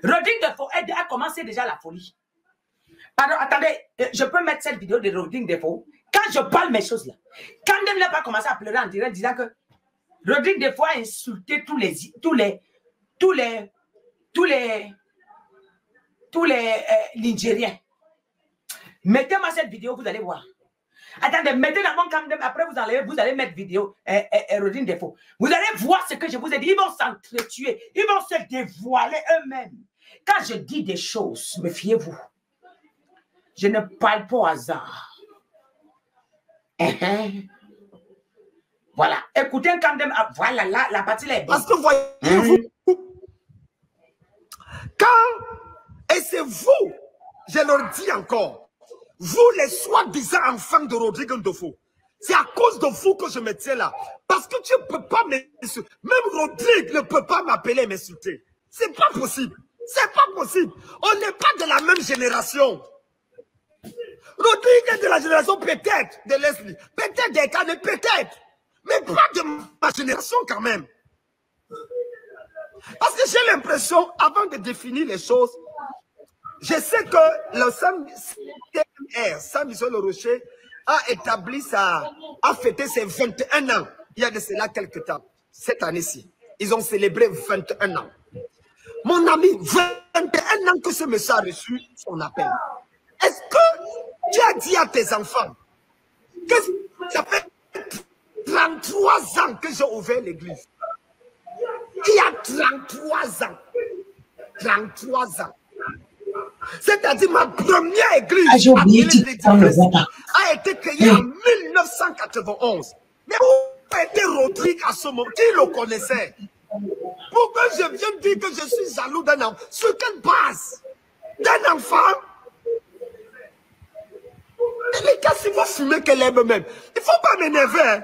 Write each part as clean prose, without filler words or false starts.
Rodrigue Defo a commencé déjà la folie. Pardon, attendez, je peux mettre cette vidéo de Rodrigue Defo. Quand je parle mes choses là, quand Dem n'a pas commencé à pleurer en direct disant que Rodrigue Defo a insulté tous les Nigériens. Mettez-moi cette vidéo, vous allez voir. Attendez, mettez dans mon camp, après vous allez mettre vidéo Rodrigue Defo. Vous allez voir ce que je vous ai dit. Ils vont s'entretuer, ils vont se dévoiler eux-mêmes. Quand je dis des choses, méfiez-vous. Je ne parle pas au hasard. Voilà. Écoutez quand même. Voilà, là, la partie là est bonne. Parce que voyez-vous, et c'est vous, je leur dis encore, vous les soi-disant enfants de Rodrigue Defo, c'est à cause de vous que je me tiens là. Parce que tu ne peux pas m'insulter. Même Rodrigue ne peut pas m'appeler et m'insulter. C'est pas possible. C'est pas possible. On n'est pas de la même génération. Rodrigue est de la génération peut-être de Leslie, peut-être des Kane, peut-être, mais pas de ma génération quand même. Parce que j'ai l'impression, avant de définir les choses, je sais que le CMR, Saint-Michel le Rocher, a fêté ses 21 ans, il y a de cela quelques temps, cette année-ci. Ils ont célébré 21 ans. Mon ami, 21 ans que ce monsieur a reçu son appel. Est-ce que tu as dit à tes enfants que ça fait 33 ans que j'ai ouvert l'église? Il y a 33 ans. 33 ans. C'est-à-dire ma première église a été créée en 1991. Mais où était Rodrigue à ce moment? Qui le connaissait? Pourquoi je viens dire que je suis jaloux d'un enfant? Sur quelle base? D'un enfant? Les gars, si vous fumez qu'elle aime même, il ne faut pas m'énerver. Hein?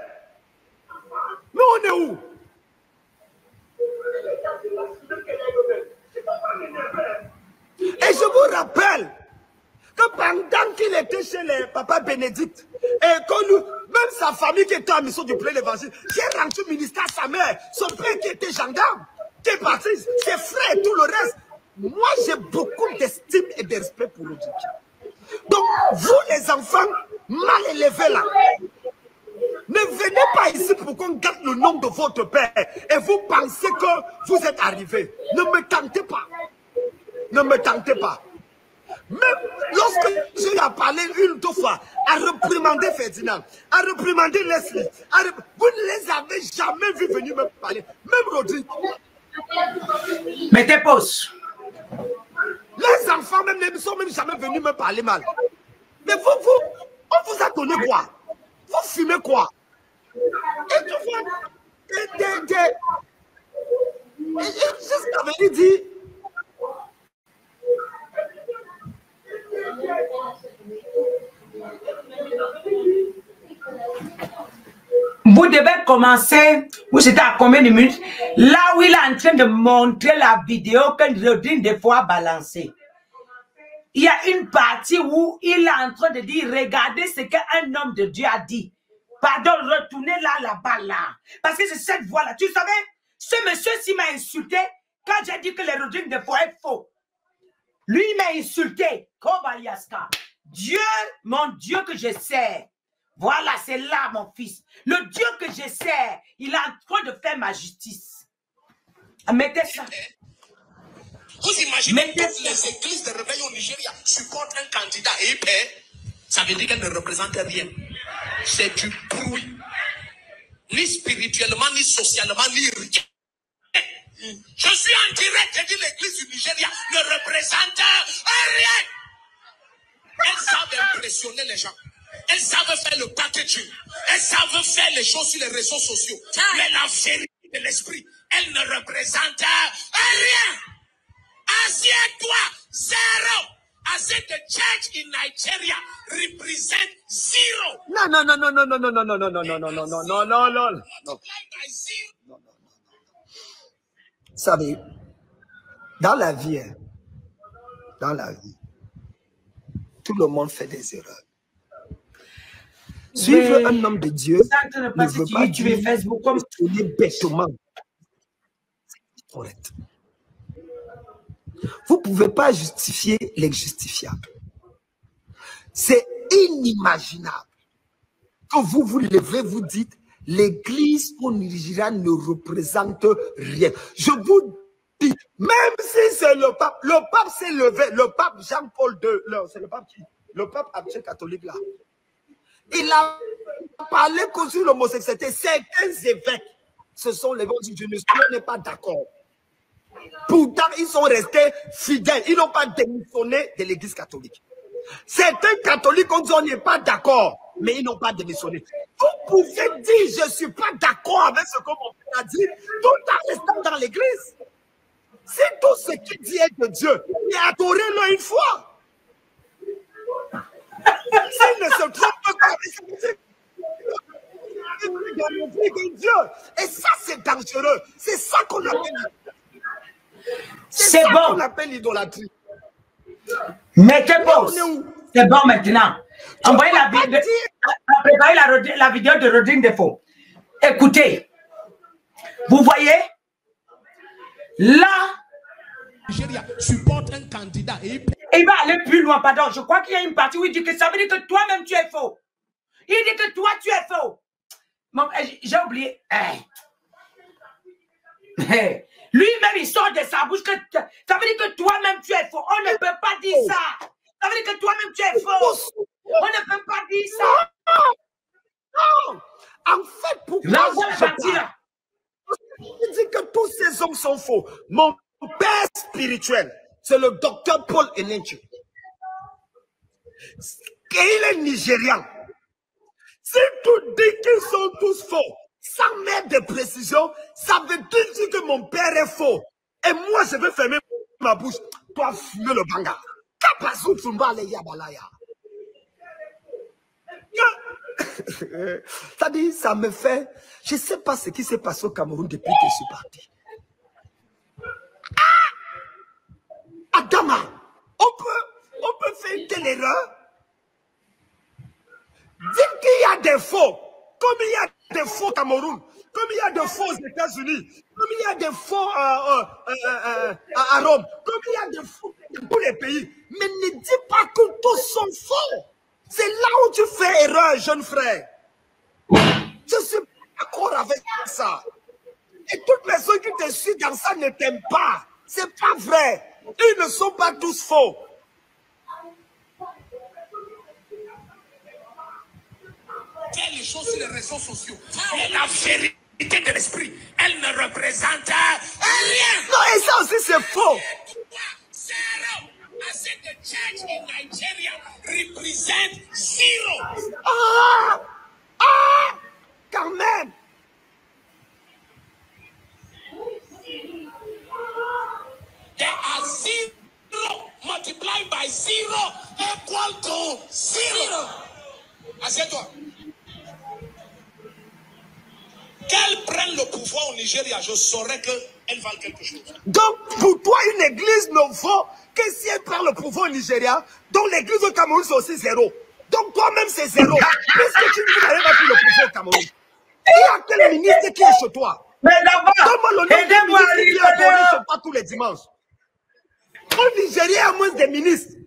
Mais on est où? Et je vous rappelle que pendant qu'il était chez les papas Bénédicte, et que nous, même sa famille qui était en mission du plein l'évangile, j'ai rendu ministère à sa mère, son père qui était gendarme, qui est parti, ses frères et tout le reste. Moi, j'ai beaucoup d'estime et de respect pour le Dieu. Donc, vous les enfants, mal élevés là, ne venez pas ici pour qu'on garde le nom de votre père et vous pensez que vous êtes arrivés. Ne me tentez pas. Ne me tentez pas. Même lorsque j'ai parlé une ou deux fois, à réprimander Ferdinand, à réprimander Leslie, vous ne les avez jamais vus venir me parler. Même Rodrigue. Mettez pause. Les enfants même ne sont même jamais venus me parler mal. Mais on vous a donné quoi? Vous fumez quoi? Et tu vois, jusqu'à venir dire. Vous devez commencer, vous êtes à combien de minutes? Là où il est en train de montrer la vidéo que Rodrigue Defo a balancée. Il y a une partie où il est en train de dire, regardez ce qu'un homme de Dieu a dit. Pardon, retournez là-bas, là. Parce que c'est cette voix-là. Tu savais, ce monsieur-ci m'a insulté quand j'ai dit que le Rodrigue Defo est faux. Lui, il m'a insulté. Kobayaska. Dieu, mon Dieu que je sers. Voilà, c'est là, mon fils. Le Dieu que je sers, il est en train de faire ma justice. Mettez ça. Vous imaginez toutes les églises de réveil au Nigeria supportent un candidat et il paie. Ça veut dire qu'elle ne représente rien. C'est du bruit. Ni spirituellement, ni socialement, ni rien. Je suis en direct, j'ai dit l'église du Nigeria ne représente rien. Elles savent impressionner les gens. Elles savent faire le packaging. Elles savent faire les choses sur les réseaux sociaux. Mais la vérité de l'esprit, elle ne représente rien. Assieds-toi, zéro. As if the church in Nigeria represent zero. Non. Vous savez, dans la vie, tout le monde fait des erreurs. Suivre un homme de Dieu ne veut pas dire Facebook comme bêtement. C'est correct. Vous ne pouvez pas justifier l'injustifiable. C'est inimaginable. Quand vous vous levez, vous dites, l'église au Nigeria ne représente rien. Je vous dis, même si c'est le pape s'est levé, le pape Jean-Paul II, c'est le pape qui? Le pape actuel catholique là. Il a parlé contre l'homosexualité. Certains évêques se sont levés et dit, je n'est pas d'accord. Pourtant, ils sont restés fidèles. Ils n'ont pas démissionné de l'église catholique. Certains catholiques ont dit, on n'est pas d'accord, mais ils n'ont pas démissionné. Vous pouvez dire, je ne suis pas d'accord avec ce que mon père a dit, tout en restant dans l'église. C'est tout ce qu'il dit est de Dieu. Et adorez-le une fois. S'il ne se trompe pas, de Dieu. Et ça, c'est dangereux. C'est ça qu'on appelle. C'est bon. On appelle l'idolâtrie. Mettez pause. C'est bon maintenant. Envoyez la vidéo de Rodrigue Defo. Écoutez. Vous voyez? Là. Nigeria supporte un candidat et il va aller plus loin, pardon. Je crois qu'il y a une partie où il dit que ça veut dire que toi-même tu es faux. Il dit que toi tu es faux. J'ai oublié. Lui-même, il sort de sa bouche que ça veut dire que toi-même tu es faux. On ne peut pas dire ça. Ça veut dire que toi-même tu es faux. On ne peut pas dire ça. Non. En fait, pourquoi je dis que tous ces hommes sont faux? Mon père spirituel, c'est le docteur Paul Enenche. Et il est nigérian. Si tu dis qu'ils sont tous faux, sans mettre de précision, ça veut dire que mon père est faux. Et moi, je vais fermer ma bouche. Toi, fumer le banga. Ça dit, ça me fait... Je ne sais pas ce qui s'est passé au Cameroun depuis que je suis parti. Adama, on peut faire une telle erreur. Dire qu'il y a des faux, comme il y a des faux au Cameroun, comme il y a des faux aux États-Unis, comme il y a des faux à Rome, comme il y a des faux dans tous les pays. Mais ne dis pas que tous sont faux. C'est là où tu fais erreur, jeune frère. Je suis pas d'accord avec ça. Et toutes les personnes qui te suivent dans ça ne t'aiment pas. C'est pas vrai. Ils ne sont pas tous faux. faire les choses sur les réseaux sociaux. Mais la vérité de l'esprit, elle ne représente rien. Non, et ça aussi c'est faux. Zero. I said the church in Nigeria represent zero. Quand même. There are zero multiplied by zero equal to zero. Assieds-toi. Qu'elle prenne le pouvoir au Nigeria, je saurais qu'elle valent quelque chose. Donc, pour toi, une église ne vaut que si elle prend le pouvoir au Nigeria, donc l'église au Cameroun, c'est aussi zéro. Donc, toi-même, c'est zéro. Puisque tu n'arrives pas plus le pouvoir au Cameroun. Il y a quel ministre qui est chez toi? Mais d'abord, donne-moi le nom du ministre qui vient adorer chez toi tous les dimanches. Au Nigeria, il y a moins de ministres.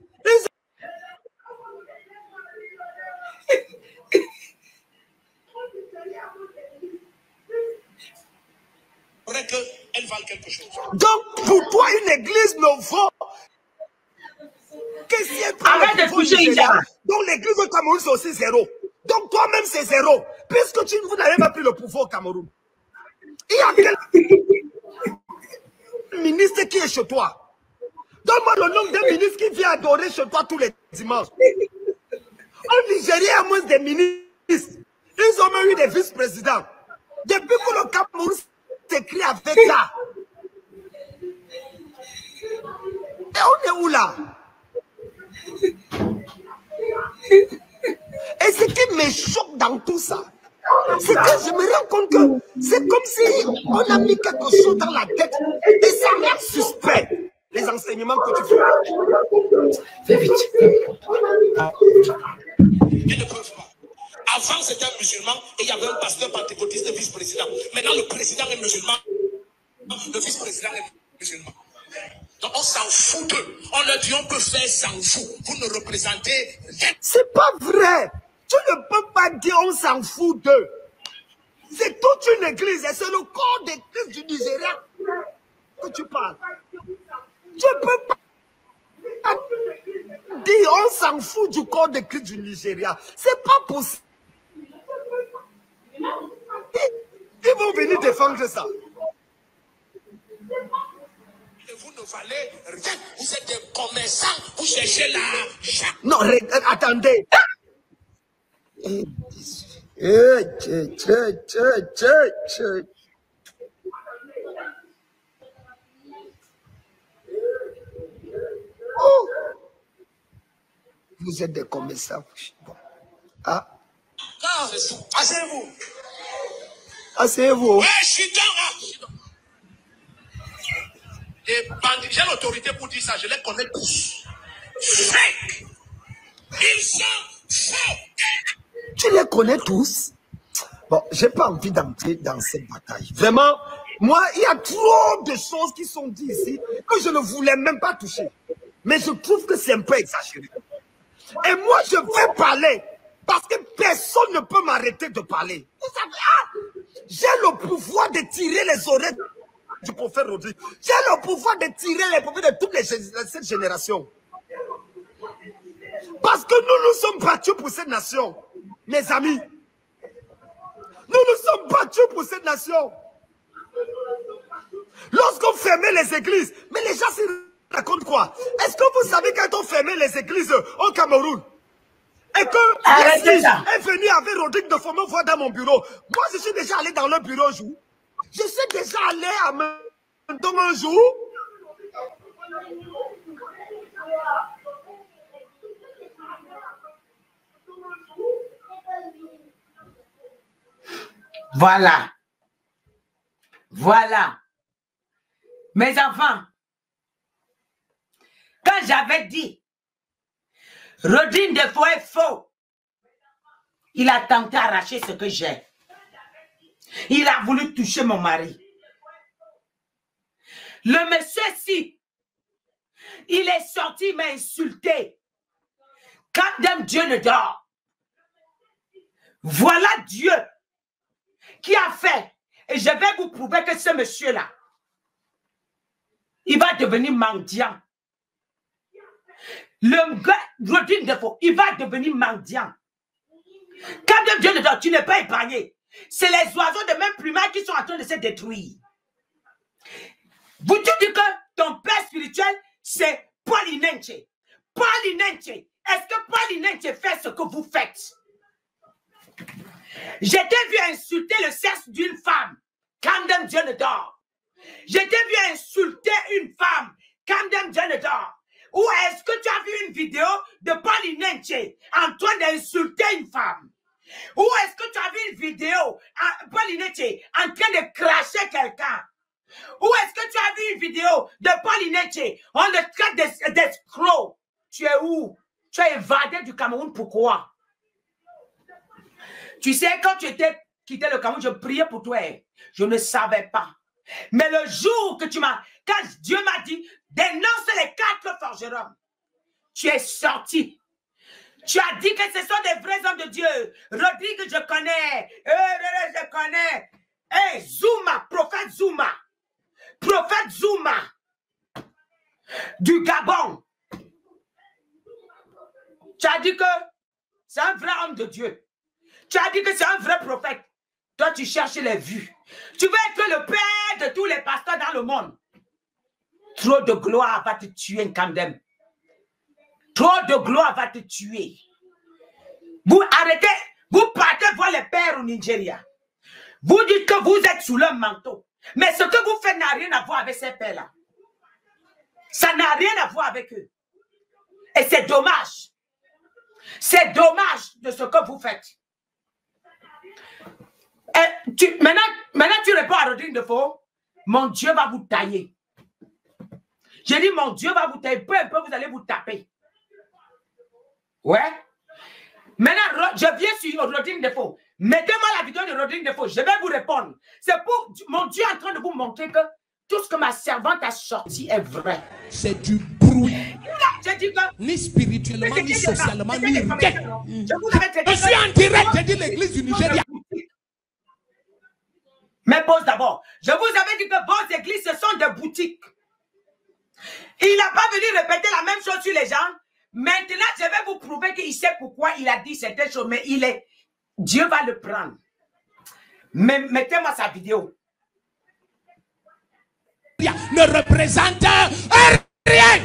Qu'elle valent quelque chose. Donc, pour toi, une église ne vaut que si elle prend le pouvoir au Nigeria. Donc, l'église au Cameroun, c'est aussi zéro. Donc, toi-même, c'est zéro. Puisque tu n'avez pas pris le pouvoir au Cameroun. Il y a quel ministre qui est chez toi? Donne-moi le nom d'un ministre qui vient adorer chez toi tous les dimanches. Au Nigeria, il y a moins de ministres. Ils ont même eu des vice-présidents. Depuis que le Cameroun s'écrit avec ça. Et on est où là? Et ce qui me choque dans tout ça, c'est que je me rends compte que c'est comme si on a mis quelque chose dans la tête et ça rend suspect. Les enseignements que tu fais. Fais vite. Ils ne peuvent pas. Avant, c'était un musulman et il y avait un pasteur pentecôtiste vice-président. Maintenant, le président est musulman. Le vice-président est musulman. Donc on s'en fout d'eux. On leur dit on peut faire sans vous. Vous ne représentez rien. C'est pas vrai. Tu ne peux pas dire on s'en fout d'eux. C'est toute une église et c'est le corps d'église du Nigeria que tu parles. Tu peux pas dire on s'en fout du corps d'église du Nigeria. C'est pas possible. Ils vont venir défendre ça. Vous ne valez rien. Vous êtes des commerçants. Vous cherchez l'argent. Non, attendez. Oh. Vous êtes des commerçants. Bon. Ah. Asseyez-vous. Asseyez-vous. Ouais, je suis dans. Les bandits, j'ai l'autorité pour dire ça, je les connais tous. Fake. Ils sont faux. Tu les connais tous? Bon, j'ai pas envie d'entrer dans cette bataille. Vraiment, moi, il y a trop de choses qui sont dites ici que je ne voulais même pas toucher. Mais je trouve que c'est un peu exagéré. Et moi, je vais parler parce que personne ne peut m'arrêter de parler. Vous savez, j'ai le pouvoir de tirer les oreilles du prophète Rodrigue. J'ai le pouvoir de tirer les prophètes de toutes cette génération. Parce que nous nous sommes battus pour cette nation, mes amis. Nous nous sommes battus pour cette nation. Lorsqu'on fermait les églises, mais les gens se racontent quoi? Est-ce que vous savez quand on fermait les églises au Cameroun et que Yassi est venu avec Rodrigue de Faux me voir dans mon bureau? Moi, je suis déjà allé dans leur bureau un jour. Je suis déjà allé à Menton un jour. Voilà. Voilà. Mes enfants, quand j'avais dit, Rodrigue de Faux est faux, il a tenté d'arracher ce que j'ai. Il a voulu toucher mon mari. Le monsieur-ci, il est sorti, il m'a insulté. Quand même Dieu ne dort. Voilà Dieu qui a fait. Et je vais vous prouver que ce monsieur-là, il va devenir mendiant. Le gars, Rodrigue de Faux, il va devenir mendiant. Quand même Dieu ne dort, tu n'es pas épargné. C'est les oiseaux de même plumage qui sont en train de se détruire. Vous dites que ton père spirituel, c'est Paul Inenche. Paul Inenche, est-ce que Paul Inenche fait ce que vous faites? J'étais vu insulter le sexe d'une femme quand même Dieu ne dort. J'étais vu insulter une femme quand même Dieu ne dort. Ou est-ce que tu as vu une vidéo de Paul Inenche en train d'insulter une femme? Ou est-ce que tu as vu une vidéo de Paul Inenche en train de cracher quelqu'un? Ou est-ce que tu as vu une vidéo de Paul Inenche on le traite d'escroc? Tu es où? Tu as évadé du Cameroun, pourquoi? Tu sais, quand tu étais quitté le Cameroun, je priais pour toi. Je ne savais pas. Mais le jour que tu m'as... Quand Dieu m'a dit, dénonce les 4 forgerons, tu es sorti. Tu as dit que ce sont des vrais hommes de Dieu. Rodrigue, je connais. Je connais. Hey, Zuma, prophète Zuma. Prophète Zuma. Du Gabon. Tu as dit que c'est un vrai homme de Dieu. Tu as dit que c'est un vrai prophète. Toi, tu cherches les vues. Tu veux être le père de tous les pasteurs dans le monde. Trop de gloire va te tuer, Nkandem. Trop de gloire va te tuer. Vous arrêtez, vous partez voir les pères au Nigeria. Vous dites que vous êtes sous leur manteau. Mais ce que vous faites n'a rien à voir avec ces pères-là. Ça n'a rien à voir avec eux. Et c'est dommage. C'est dommage de ce que vous faites. Et maintenant, tu réponds à Rodrigue de Faux. Mon Dieu va vous tailler. J'ai dit, mon Dieu va vous tailler. Peu à peu, vous allez vous taper. Ouais. Maintenant, je viens sur Rodrigue de Faux. Mettez-moi la vidéo de Rodrigue de Faux. Je vais vous répondre. C'est pour mon Dieu en train de vous montrer que tout ce que ma servante a sorti est vrai. C'est du bruit. J'ai dit que... Ni spirituellement, ni socialement, ni rien. Je vous avais traité Je suis en direct, j'ai dit l'église du Nigeria. Mais pause d'abord. Je vous avais dit que vos églises, ce sont des boutiques. Il n'a pas venu répéter la même chose sur les gens. Maintenant, je vais vous prouver qu'il sait pourquoi il a dit certaines choses. Mais il est... Dieu va le prendre. Mais mettez-moi sa vidéo. Ne représente rien.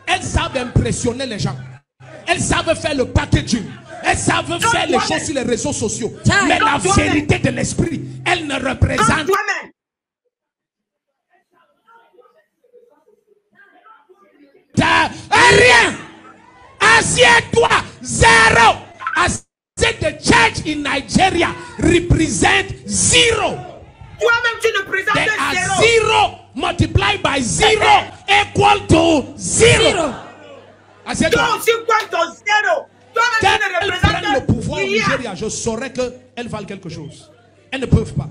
Elles savent impressionner les gens. Elles savent faire le packaging. Elles savent faire les choses sur les réseaux sociaux. Mais la vérité de l'esprit, elles ne représentent rien. Assieds-toi. Zéro. The church in Nigeria represent zero. Toi-même, tu ne présentes zéro. zéro. Zero multiplied by zero equal to zero. Toi aussi, quoi, ton zéro. Toi-même, tu ne représentes prennent le pouvoir au Nigeria, je saurais qu'elles valent quelque chose. Elles ne peuvent pas.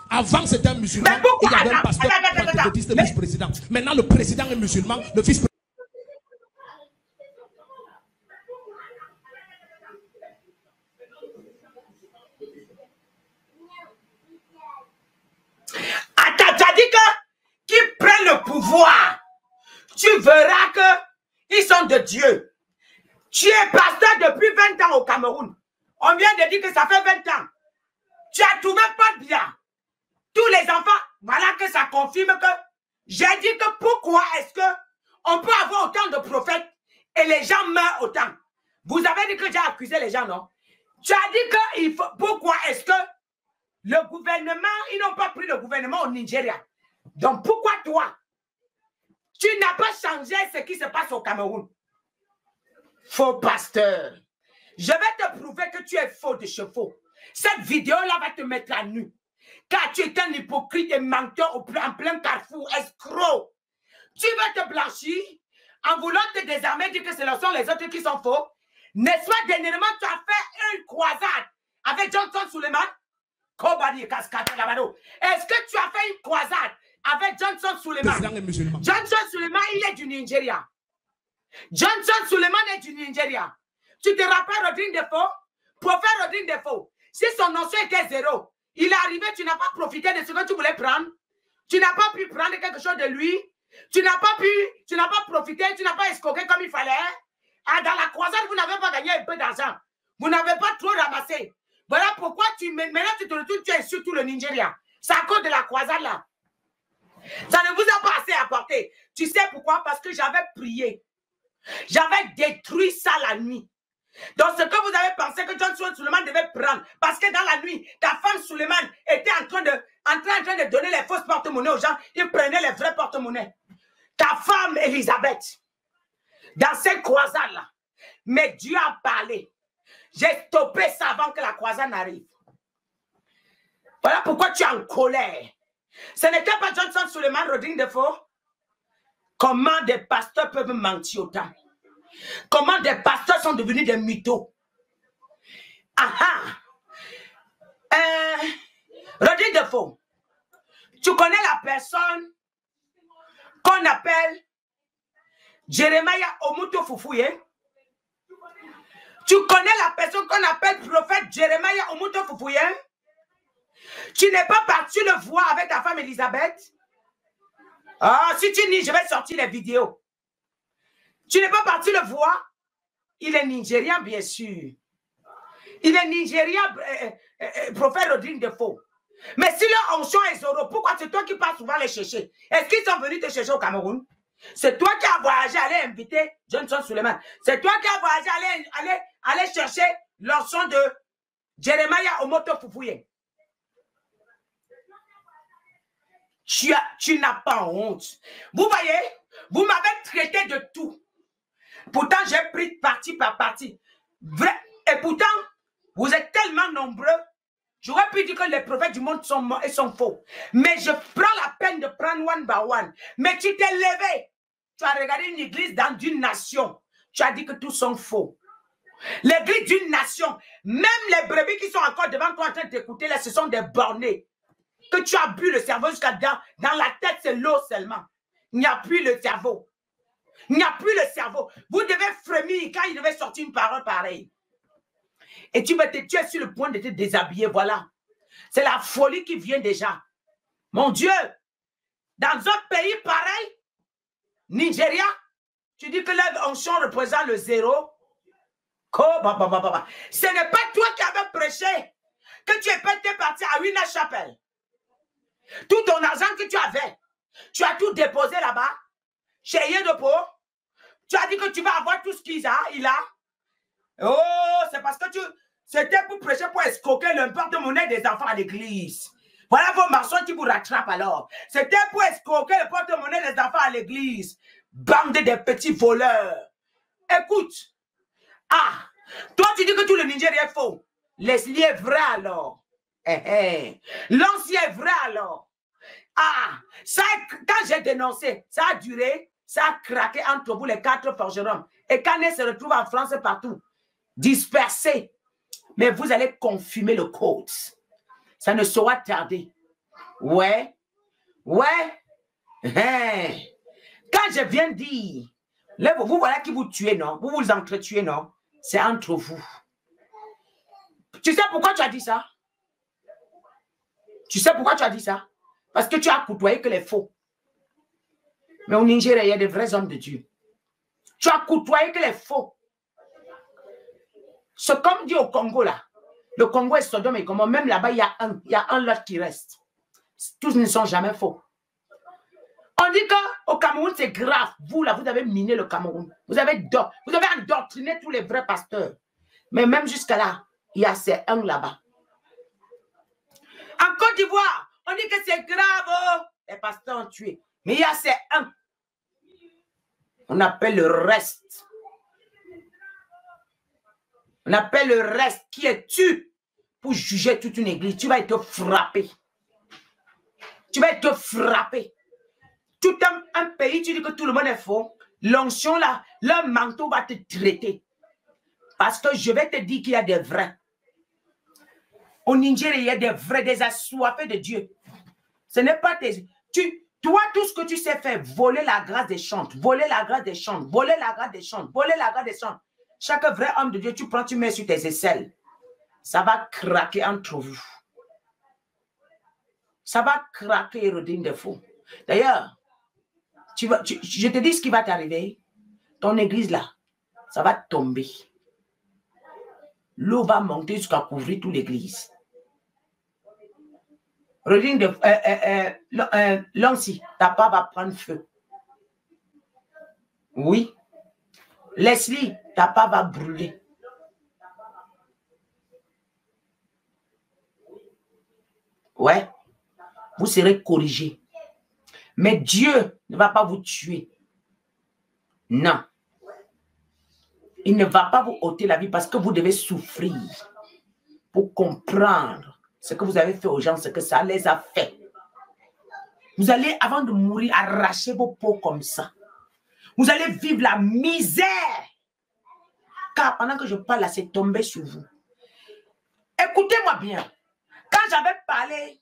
Avant, c'était un musulman. Il y avait un pasteur pentecôtiste vice-président. Maintenant, le président est musulman, le vice-président. Attends, tu as dit que qu'ils prennent le pouvoir. Tu verras que ils sont de Dieu. Tu es pasteur depuis 20 ans au Cameroun. On vient de dire que ça fait 20 ans. Tu as trouvé pas bien. Tous les enfants, voilà que ça confirme que j'ai dit que pourquoi est-ce que on peut avoir autant de prophètes et les gens meurent autant. Vous avez dit que j'ai accusé les gens, non? Tu as dit que il faut, pourquoi est-ce que le gouvernement, ils n'ont pas pris le gouvernement au Nigeria. Donc pourquoi toi, tu n'as pas changé ce qui se passe au Cameroun? Faux pasteur. Je vais te prouver que tu es faux de chevaux. Cette vidéo-là va te mettre à nu. Car tu es un hypocrite et menteur en plein carrefour, escroc. Tu veux te blanchir en voulant te désarmer, dire que ce sont les autres qui sont faux. N'est-ce pas, dernièrement, tu as fait une croisade avec Johnson Suleiman? Est-ce que tu as fait une croisade avec Johnson Suleiman? Johnson Suleiman, il est du Nigeria. Johnson Suleiman est du Nigeria. Tu te rappelles Rodrigue Defo? Prophète Rodrigue Defo. Si son notion était zéro, il est arrivé, tu n'as pas profité de ce que tu voulais prendre. Tu n'as pas pu prendre quelque chose de lui. Tu n'as pas profité, tu n'as pas escroqué comme il fallait. Ah, dans la croisade, vous n'avez pas gagné un peu d'argent. Vous n'avez pas trop ramassé. Voilà pourquoi maintenant tu te retrouves, tu es sur tout le Nigeria. C'est à cause de la croisade là. Ça ne vous a pas assez apporté. Tu sais pourquoi? Parce que j'avais prié. J'avais détruit ça la nuit. Donc ce que vous avez pensé que Johnson Suleiman devait prendre, parce que dans la nuit, ta femme Suleiman était en train de donner les fausses porte-monnaies aux gens, il prenait les vrais porte-monnaies. Ta femme Elisabeth, dans cette croisade-là, mais Dieu a parlé. J'ai stoppé ça avant que la croisade n'arrive. Voilà pourquoi tu es en colère. Ce n'était pas Johnson Suleiman, Rodrigue Defo. Comment des pasteurs peuvent mentir autant? Comment des pasteurs sont devenus des mythos? Rodrigue Defo, tu connais la personne qu'on appelle Jeremiah Omuto Fufouye? Tu connais la personne qu'on appelle prophète Jeremiah Omuto Fufouye? Tu n'es pas parti le voir avec ta femme Elisabeth? Ah, si tu dis, je vais sortir les vidéos. Tu n'es pas parti le voir? Il est nigérien, bien sûr. Il est nigérien, prophète Rodrigue Defo. Mais si leur onction est Zoro, pourquoi c'est toi qui pars souvent les chercher? Est-ce qu'ils sont venus te chercher au Cameroun? C'est toi qui as voyagé, aller inviter Johnson Suleiman. C'est toi qui as voyagé, aller chercher l'onction de Jeremiah Omoto Fufouye. Tu n'as pas honte. Vous voyez, vous m'avez traité de tout. Pourtant, j'ai pris parti par parti. Vrai. Et pourtant, vous êtes tellement nombreux. J'aurais pu dire que les prophètes du monde sont morts et sont faux. Mais je prends la peine de prendre one by one. Mais tu t'es levé. Tu as regardé une église dans une nation. Tu as dit que tous sont faux. L'église d'une nation, même les brebis qui sont encore devant toi en train d'écouter, là, ce sont des bornés. que tu as bu le cerveau jusqu'à dans la tête, c'est l'eau seulement. Il n'y a plus le cerveau. Il n'y a plus le cerveau. Vous devez frémir quand il devait sortir une parole pareille. Et tu es sur le point de te déshabiller, voilà. C'est la folie qui vient déjà. Mon Dieu, dans un pays pareil, Nigeria, tu dis que l'onction représente le zéro. Ce n'est pas toi qui avais prêché que tu es parti à Wina Chapel. Tout ton argent que tu avais, tu as tout déposé là-bas, chez Yedopo. Tu as dit que tu vas avoir tout ce qu'il a. Oh, c'est parce que c'était pour prêcher, pour escroquer le porte-monnaie des enfants à l'église. Voilà vos maçons qui vous rattrapent alors. C'était pour escroquer le porte-monnaie des enfants à l'église. Bande de petits voleurs. Écoute. Ah, toi tu dis que tout le Nigeria est faux. Leslie est vrai alors. L'ancien est vrai alors. Ah, ça, quand j'ai dénoncé, ça a duré, ça a craqué entre vous les 4 forgerons. Et quand elle se retrouve en France partout, dispersés, mais vous allez confumer le code. Ça ne saura tarder. Ouais. Quand je viens dire, vous voilà qui vous tuez, non? Vous vous entretuez, non? C'est entre vous. Tu sais pourquoi tu as dit ça? Tu sais pourquoi tu as dit ça? Parce que tu as côtoyé que les faux. Mais au Nigeria, il y a des vrais hommes de Dieu. Tu as côtoyé que les faux. C'est comme dit au Congo, là. Le Congo est Sodome et Gomorrhe. Même là-bas, il y a un lot qui reste. Tous ne sont jamais faux. On dit qu'au Cameroun, c'est grave. Vous, là, vous avez miné le Cameroun. Vous avez endoctriné tous les vrais pasteurs. Mais même jusqu'à là, il y a ces uns là-bas. En Côte d'Ivoire, on dit que c'est grave. Oh, les pasteurs ont tué. Mais il y a ces uns. On appelle le reste. On appelle le reste qui est tu pour juger toute une église. Tu vas être frappé. Tu vas être frappé. Tout un pays, tu dis que tout le monde est faux. L'onction là, leur manteau va te traiter. Parce que je vais te dire qu'il y a des vrais. Au Nigeria, il y a des vrais, des assoiffés de Dieu. Ce n'est pas tes... Toi, tout ce que tu sais faire, voler la grâce des chantes, voler la grâce des chantes, voler la grâce des chantes, voler la grâce des chantes. Chaque vrai homme de Dieu, tu prends, tu mets sur tes aisselles. Ça va craquer entre vous. Ça va craquer et redire des faux. D'ailleurs, je te dis ce qui va t'arriver. Ton église là, ça va tomber. L'eau va monter jusqu'à couvrir toute l'église. Redine de Lancy, ta part va prendre feu. Oui. Leslie, ta part va brûler. Ouais. Vous serez corrigés. Mais Dieu ne va pas vous tuer. Non. Il ne va pas vous ôter la vie parce que vous devez souffrir pour comprendre ce que vous avez fait aux gens, ce que ça les a fait. Vous allez, avant de mourir, arracher vos peaux comme ça. Vous allez vivre la misère. Car pendant que je parle là, c'est tombé sur vous. Écoutez-moi bien. Quand j'avais parlé